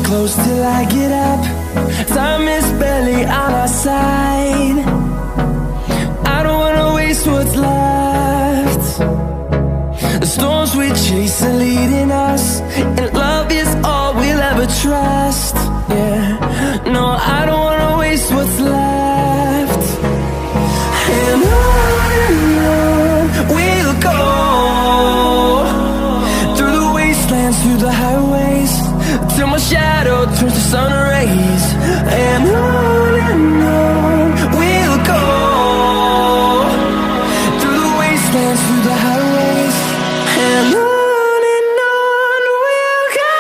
close till I get up. Time is barely on our side. I don't wanna waste what's left. The storms we chase are leading us, and love is all we'll ever trust. Yeah, no, I don't wanna waste what's left. And on we'll go, through the wastelands, through the highways, till my shadow turns to sun rays. And on we'll go, through the wastelands, through the highways, and on we'll go.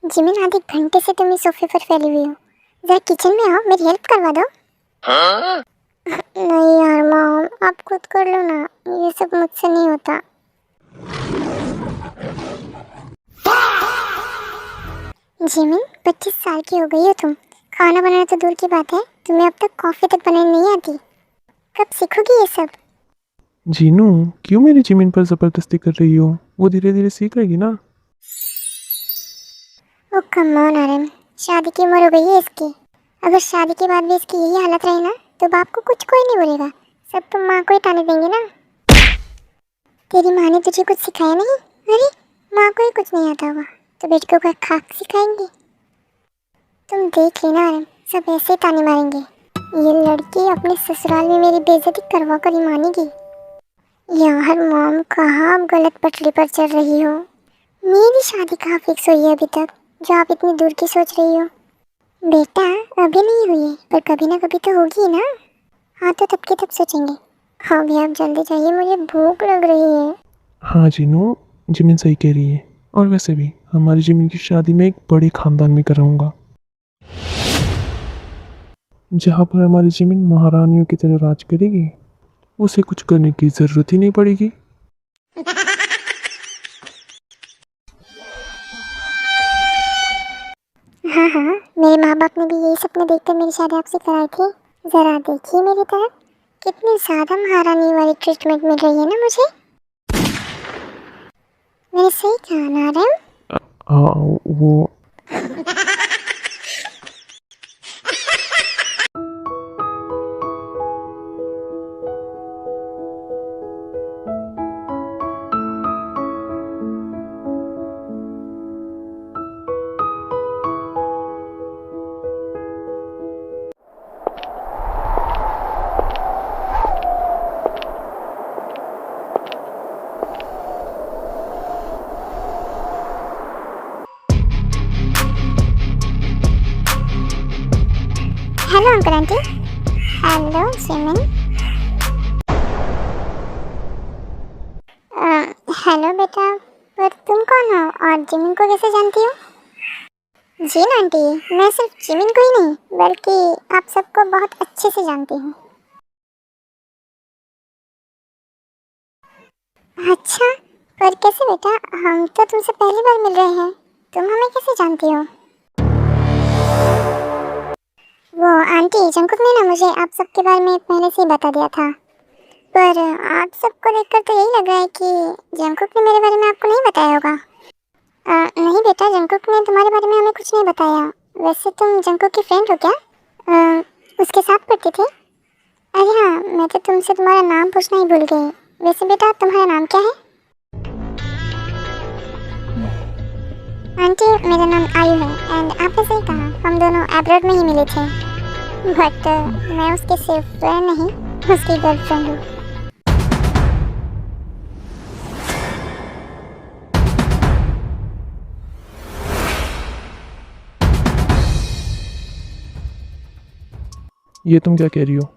Jimin आधे घंटे से तुम इस सोफे पर फैली हुई हो, जरा किचन में आओ, मेरी हेल्प करवा दो। नहीं यार मॉम, आप खुद कर लो ना, ये सब मुझसे नहीं होता। जिमिन 25 साल की हो गई हो तुम, खाना बनाना तो दूर की बात है, तुम्हें अब तक कॉफी तक बनानी नहीं आती। कब सीखोगी ये सब? जीनू, क्यों मेरी जिमिन पर जबरदस्ती कर रही हो? वो धीरे धीरे सीख लेगी ना। ओ कम ऑन आर्यन, शादी की उम्र हो गई है इसकी। अगर शादी के बाद भी इसकी यही हालत रही ना, तो बाप को कुछ कोई नहीं बोलेगा, सब तुम माँ को ही ताने देंगे ना। तेरी माँ ने तुझे कुछ सिखाया नहीं? अरे माँ को ही कुछ नहीं आता होगा तो बेटे को क्या खाक सिखाएंगे? तुम देख लेना आर्यन, सब ऐसे ताने मारेंगे। ये लड़की अपने ससुराल में मेरी बेइज्जती करवा कर ही मानेगी। यार मॉम, कहाँ आप गलत पटरी पर चल रही हो? मेरी शादी कहाँ फिक्स हुई है अभी तक, जो आप इतनी दूर की सोच रही हो? बेटा अभी नहीं हुई है, पर कभी ना कभी तो होगी ना। हाँ तो तब के तब सोचेंगे। हाँ भी आप जल्दी जाइए, मुझे भूख लग रही है। हाँ जीनू, जिमिन सही कह रही है। और वैसे भी हमारी जिमिन की शादी में एक बड़े खानदान में कराऊंगा, जहाँ पर हमारी जिमिन महारानियों की तरह राज करेगी। उसे कुछ करने की जरूरत ही नहीं पड़ेगी। हाँ हाँ, मेरे माँ बाप ने भी यही सपने देखकर मेरी शादी आपसे कराई थी। ज़रा देखिए मेरी तरफ, कितनी ज़्यादा महारानी वाली ट्रीटमेंट मिल रही है ना मुझे। मैंने सही कहा ना आर्यन? हाँ वो hello uncle aunty. Hello Jimin. Hello बेटा, पर तुम कौन हो और जिमिन को कैसे जानती हो? जी ना आंटी, मैं सिर्फ जिमिन को ही नहीं बल्कि आप सबको बहुत अच्छे से जानती हूँ। अच्छा, पर कैसे बेटा? हम तो तुमसे पहली बार मिल रहे हैं, तुम हमें कैसे जानती हो? वो आंटी, जंकुक ने ना मुझे आप सबके बारे में पहले से ही बता दिया था, पर आप सबको देखकर तो यही लग रहा है कि जंकुक ने मेरे बारे में आपको नहीं बताया होगा। नहीं बेटा, जंकुक ने तुम्हारे बारे में हमें कुछ नहीं बताया। वैसे तुम जंकुक की फ्रेंड हो क्या? उसके साथ पढ़ती थी? अरे हाँ, मैं तो तुमसे तुम्हारा नाम पूछना ही भूल गई। वैसे बेटा तुम्हारा नाम क्या है? आंटी मेरा नाम आयु है, एंड आपने सही कहा, हम दोनों एब्रॉड में ही मिले थे। बट मैं उसके सिर्फ फ्रेंड नहीं, उसकी गर्लफ्रेंड हूँ। ये तुम क्या कह रही हो?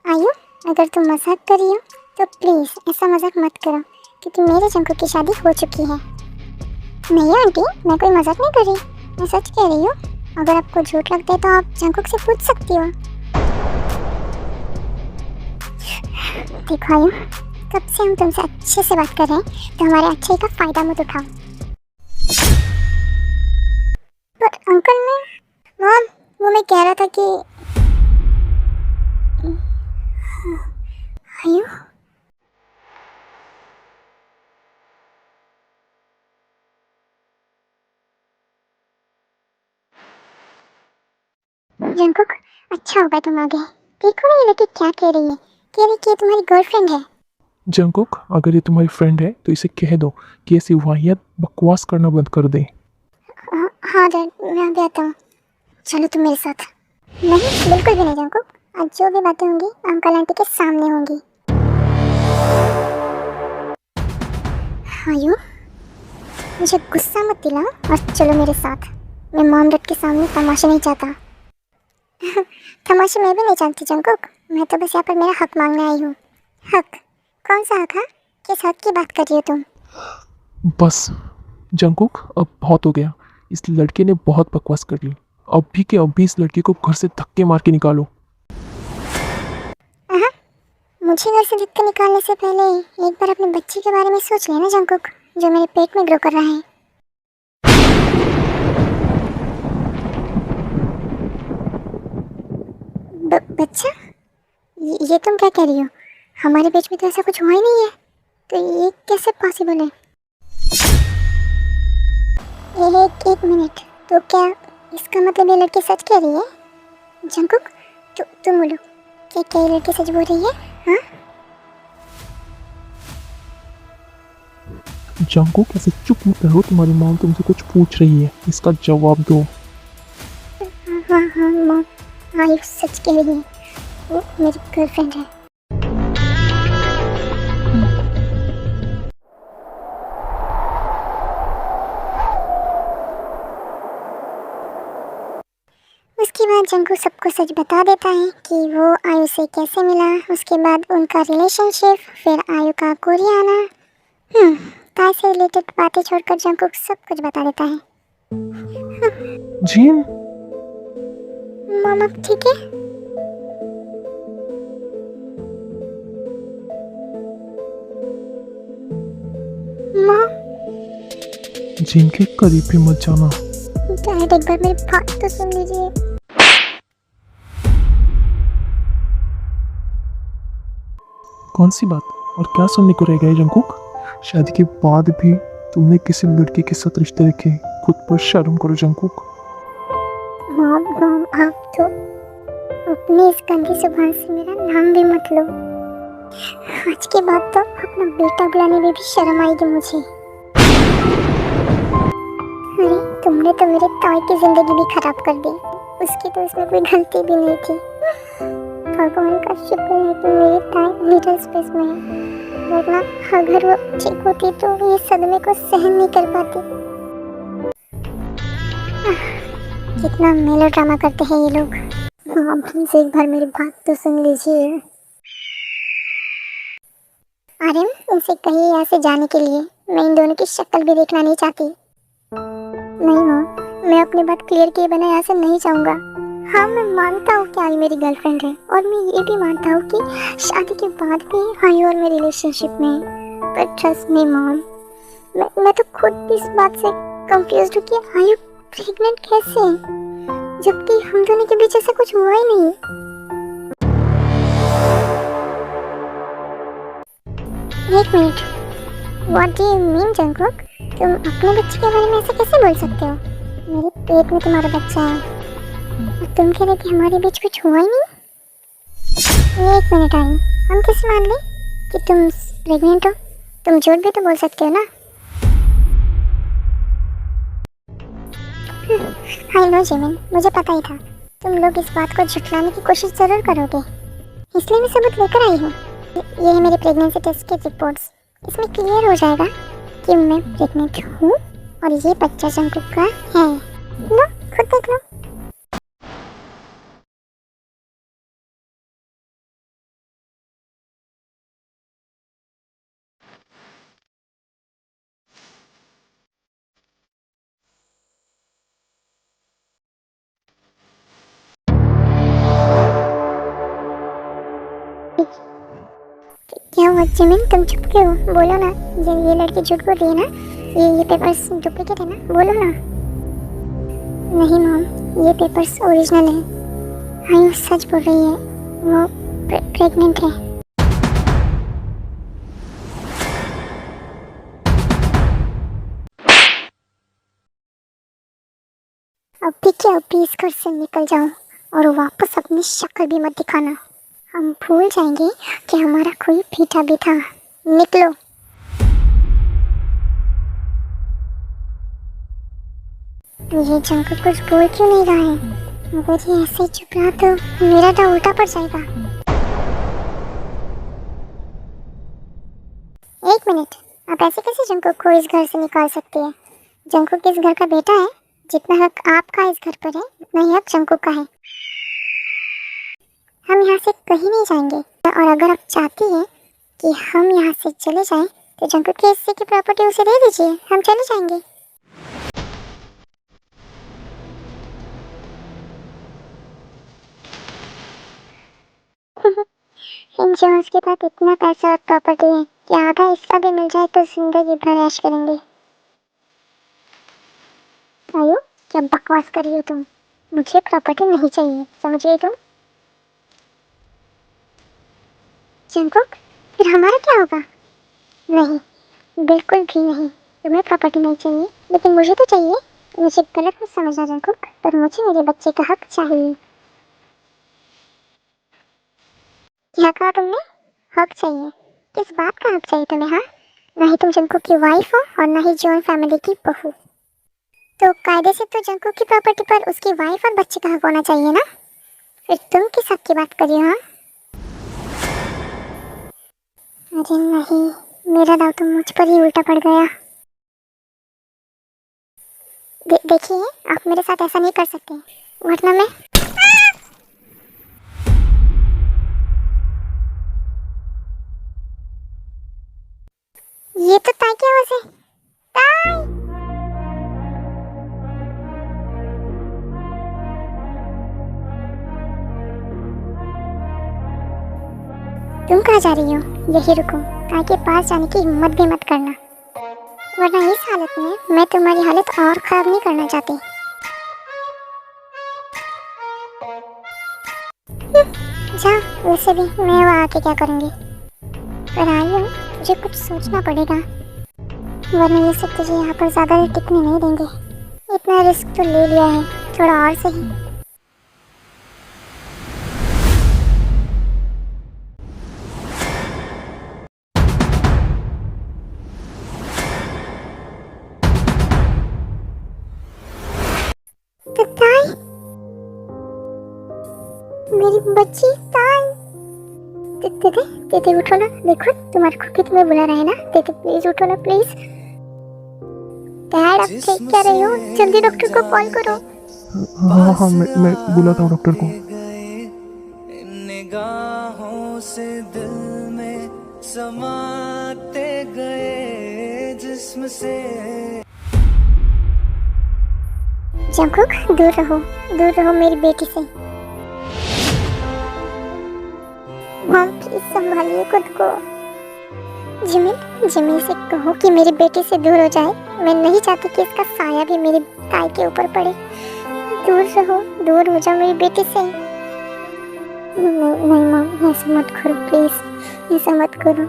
आयु, अगर तुम मजाक कर रही हो तो प्लीज़ ऐसा मजाक मत करो, क्योंकि मेरे जंकुक की शादी हो चुकी है। नहीं आंटी, मैं कोई मजाक नहीं कर रही, मैं सच कह रही हूँ। अगर आपको झूठ लगता है तो आप जंकुक से पूछ सकती हो। देखो आयु, कब से हम तुमसे अच्छे से बात कर रहे हैं, तो हमारे अच्छे का फायदा मत उठाओ। पर अंकल मॉम, वो मैं कह रहा था कि आयु, जंकुक अच्छा होगा तुम आ गए। देखो ना ये लड़की क्या कह रही है, कह रही कि ये तुम्हारी गर्लफ्रेंड है। जंकुक, अगर ये तुम्हारी फ्रेंड है तो इसे कह दो कि ऐसी वाहियात बकवास करना बंद कर दे। हाँ डैड, मैं अभी आता हूँ। चलो तुम मेरे साथ। नहीं बिल्कुल भी नहीं जंकुक, आज जो भी बातें होंगी अंकल आंटी के सामने होंगी। आयु, मुझे गुस्सा मत दिला और चलो मेरे साथ। मैं मॉम डैड के सामने तमाशा नहीं चाहता। तमाशा मैं भी नहीं जानती जंकुक, मैं तो बस यहाँ पर मेरा हक मांगने आई हूँ। हक? कौन सा हक है? किस हक की बात कर रही हो तुम? बस जंकुक, अब बहुत हो गया। इस लड़के ने बहुत बकवास कर ली। अभी के अभी इस लड़के को घर से धक्के मार के निकालो। हाँ, मुझे घर से धक्के निकालने से पहले एक बार अपने बच्चे के बारे में सोच लेना जंकुक, जो मेरे पेट में ग्रो कर रहा है। बच्चा? ये तुम क्या कह रही हो? हमारे बीच में तो ऐसा कुछ हुआ ही नहीं है, तो ये कैसे पॉसिबल है? एक मिनट, तो क्या इसका मतलब ये लड़की सच कह रही है? जंकुक, तुम बोलो, क्या ये लड़की सच बोल रही है? हाँ? जंकुक, ऐसे चुप मत रहो, तुम्हारी मॉम तुमसे कुछ पूछ रही है, इसका जवाब दो। हाँ हाँ मॉम, हाँ ये सच कह रही है, वो मेरी गर्लफ्रेंड है। उसके बाद जंकू सबको सच बता देता है कि वो आयु से कैसे मिला, उसके बाद उनका रिलेशनशिप, फिर आयु का कोरिया आना। ताई से रिलेटेड बातें छोड़कर जंकू सब कुछ बता देता है। जीन, मामा ठीक है? माँ, जीन के करीब भी मत जाना। डैड एक बार मेरी बात तो सुन लीजिए। कौन सी बात और क्या सुनने को रह गया है जंकुक? शादी के बाद भी तुमने किसी लड़के के साथ रिश्ते रखे, खुद पर शर्म करो जंकुक। मॉम मॉम, आप तो अपनी इस गंदी जुबान से मेरा नाम भी मत लो। आज के बाद तो अपना बेटा बुलाने में भी शर्म आएगी मुझे। अरे तुमने तो मेरे ताई की जिंदगी भी खराब कर दी, उसकी तो इसमें कोई गलती भी नहीं थी। भगवान का शुक्र है कि मेरी ताई मिडिल स्पेस में है, वरना अगर वो ठीक होती तो ये सदमे को सहन नहीं कर पाती। कितना मेलोड्रामा करते हैं ये लोग। आप हमसे एक बार मेरी बात तो सुन लीजिए। आर्यन, उनसे कहिए यहाँ से जाने के लिए, मैं इन दोनों की शक्ल भी देखना नहीं चाहती। नहीं माँ, मैं अपनी बात क्लियर किए बिना यहाँ से नहीं जाऊँगा। हाँ मैं मानता हूँ कि आई मेरी गर्लफ्रेंड है, और मैं ये भी मानता हूँ कि शादी के बाद भी आई और मैं रिलेशनशिप में हैं। पर ट्रस्ट मी मॉम, मैं तो खुद भी इस बात से कंफ्यूज हूँ कि आयु प्रेग्नेंट कैसे, जबकि हम दोनों के बीच ऐसा कुछ हुआ ही नहीं। एक minute, what do you mean Jungkook? तुम अपने बच्चे के बारे में ऐसे कैसे बोल सकते हो? मेरे पेट में तुम्हारा बच्चा है और तुम कह रहे कि हमारे बीच कुछ हुआ ही नहीं। एक मिनट आई, हम कैसे मान लें कि तुम प्रेग्नेंट हो? तुम झूठ भी तो बोल सकते हो ना। आई नो जिमिन, मुझे पता ही था तुम लोग इस बात को झुठलाने की कोशिश जरूर करोगे, इसलिए मैं सबूत लेकर आई हूँ। ये है मेरे प्रेगनेंसी टेस्ट के रिपोर्ट्स। इसमें क्लियर हो जाएगा कि मैं प्रेग्नेंट हूँ और ये बच्चा जंकुक का है। लो खुद देख लो। क्या हुआ जिमिन, तुम चुप क्यों हो? बोलो ना। ये लड़की झूठ बोल रही है ना? ये पेपर्स डुप्लीकेट है ना? बोलो ना। नहीं मॉम, ये पेपर्स ओरिजिनल है। हाँ ये सच बोल रही है, वो प्रेग्नेंट है। अब भी क्या, प्लीज घर से निकल जाओ और वापस अपनी शक्ल भी मत दिखाना। हम भूल जाएंगे कि हमारा कोई बेटा भी था। निकलो। ये जंकुक कुछ बोल क्यों नहीं रहा है? अगर ये ऐसे चुप रहा तो मेरा तो उल्टा पड़ जाएगा। एक मिनट, आप ऐसे कैसे जंकुक को इस घर से निकाल सकती है? जंकुक इस घर का बेटा है। जितना हक आपका इस घर पर है, उतना ही हक जंकुक का है। हम यहाँ से कहीं नहीं जाएंगे, और अगर आप चाहती हैं कि हम यहाँ से चले जाएं, तो जंकुक के हिस्से की प्रॉपर्टी उसे दे दीजिए, हम चले जाएंगे। इन जोन्स के पास इतना पैसा और प्रॉपर्टी है कि आधा हिस्सा भी मिल जाए तो जिंदगी भर ऐश करेंगे। आयो, क्या बकवास कर रही हो तुम? मुझे प्रॉपर्टी नहीं चाहिए, समझ गई तुम? जंकुक, फिर हमारा क्या होगा? नहीं, बिल्कुल भी नहीं। तुम्हें प्रॉपर्टी नहीं चाहिए, लेकिन मुझे तो चाहिए। मुझे गलत मत समझना जंकुक, पर मुझे मेरे बच्चे का हक चाहिए। क्या कहा तुमने? हक चाहिए? किस बात का हक चाहिए तुम्हें? हाँ, ना ही तुम जंकुक की वाइफ हो और ना ही जॉन फैमिली की बहू। तो कायदे से तो जंकुक की प्रॉपर्टी पर उसकी वाइफ और बच्चे का हक होना चाहिए ना? फिर तुम किस हक की बात कर रही हो? हाँ, अरे नहीं, मेरा दाव तो मुझ पर ही उल्टा पड़ गया। देखिए, आप मेरे साथ ऐसा नहीं कर सकते, वरना मैं। ये तो ताई की आवाज है। ताई! तुम कहाँ जा रही हो? यही रुको, ताई के पास जाने की हिम्मत भी मत करना, वरना इस हालत में मैं तुम्हारी हालत और खराब नहीं करना चाहती। जा, वैसे भी मैं वहाँ आके क्या करूँगी? पर आई हूँ, तुझे कुछ सोचना पड़ेगा, वरना ये सब तुझे यहाँ पर ज़्यादा देर टिकने नहीं देंगे। इतना रिस्क तो ले लिया है, थोड़ा और सही। तो ताई, मेरी बच्ची ताई। दीदी, दीदी उठो ना, देखो तुम्हारा खुद तुम्हें बुला रहा है ना। दीदी प्लीज उठो ना, प्लीज। डैड, आप ठीक क्या रहे हो? जल्दी डॉक्टर को कॉल करो। हाँ हाँ, मैं बुलाता हूँ डॉक्टर को। निगाहों से दिल में समाते गए जिस्म से। जंकुक, दूर रहो मेरी बेटी से। मॉम प्लीज संभालिए खुद को। जिमिन से कहो कि मेरी बेटी से दूर हो जाए। मैं नहीं चाहती कि इसका साया भी मेरी ताई के ऊपर पड़े। दूर हो जाओ मेरी बेटी से। नहीं मॉम, ऐसा मत करो प्लीज, ऐसा मत करो।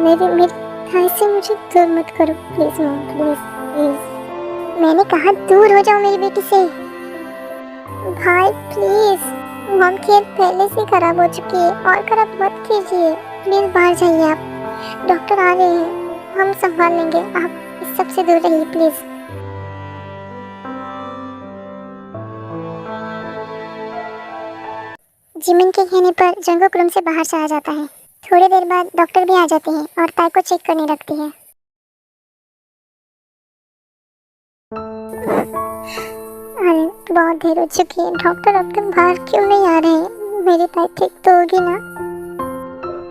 मेरी ताई से मुझे दूर मत करो प्लीज मॉम, प्लीज। मैंने कहा दूर हो जाओ मेरी बेटी से। भाई प्लीज, मॉम की हेल्थ पहले से खराब हो चुकी है, और खराब मत कीजिए प्लीज। बाहर जाइए आप, डॉक्टर आ रहे हैं, हम संभाल लेंगे। आप इस सब से दूर रहिए प्लीज। जिमिन के कहने पर जंकुक रूम से बाहर चला जाता है। थोड़ी देर बाद डॉक्टर भी आ जाते हैं और ताई को चेक करने लगती है। अरे बहुत देर हो चुकी है, डॉक्टर अब तक बाहर क्यों नहीं आ रहे हैं? मेरी ताई ठीक तो होगी ना?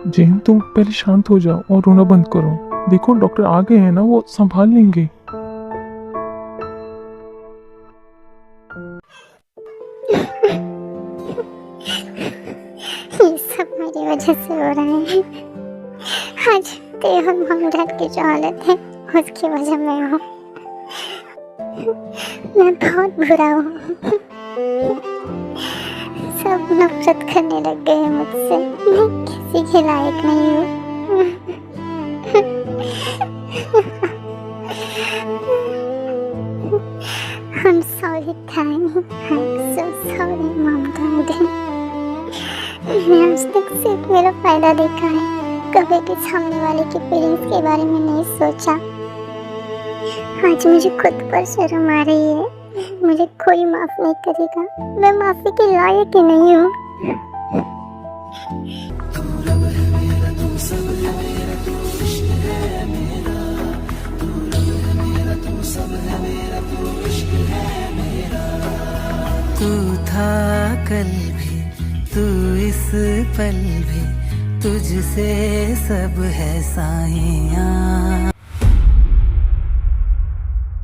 जैन, तुम पहले शांत हो जाओ और रोना बंद करो। देखो डॉक्टर आ गए हैं ना, वो संभाल लेंगे। ये सब मेरी वजह से हो रहा है। आज तेरे मम्मी डैड की जो हालत है उसकी वजह मैं हूँ। मैं बहुत बुरा हूँ। सब नफरत करने लग गए हैं मुझसे। मैं किसी के लायक नहीं हूँ। I'm sorry, Tiny. I'm so sorry, Mom, Daddy. मैंने आज तक सिर्फ मेरा फायदा देखा है, कभी भी सामने वाले की फीलिंग्स के बारे में नहीं सोचा। आज मुझे खुद पर शर्म आ रही है। मुझे कोई माफ नहीं करेगा। मैं माफी के लायक ही नहीं हूँ। तू था कल भी, तू इस पल भी, तुझसे सब है साइयाँ।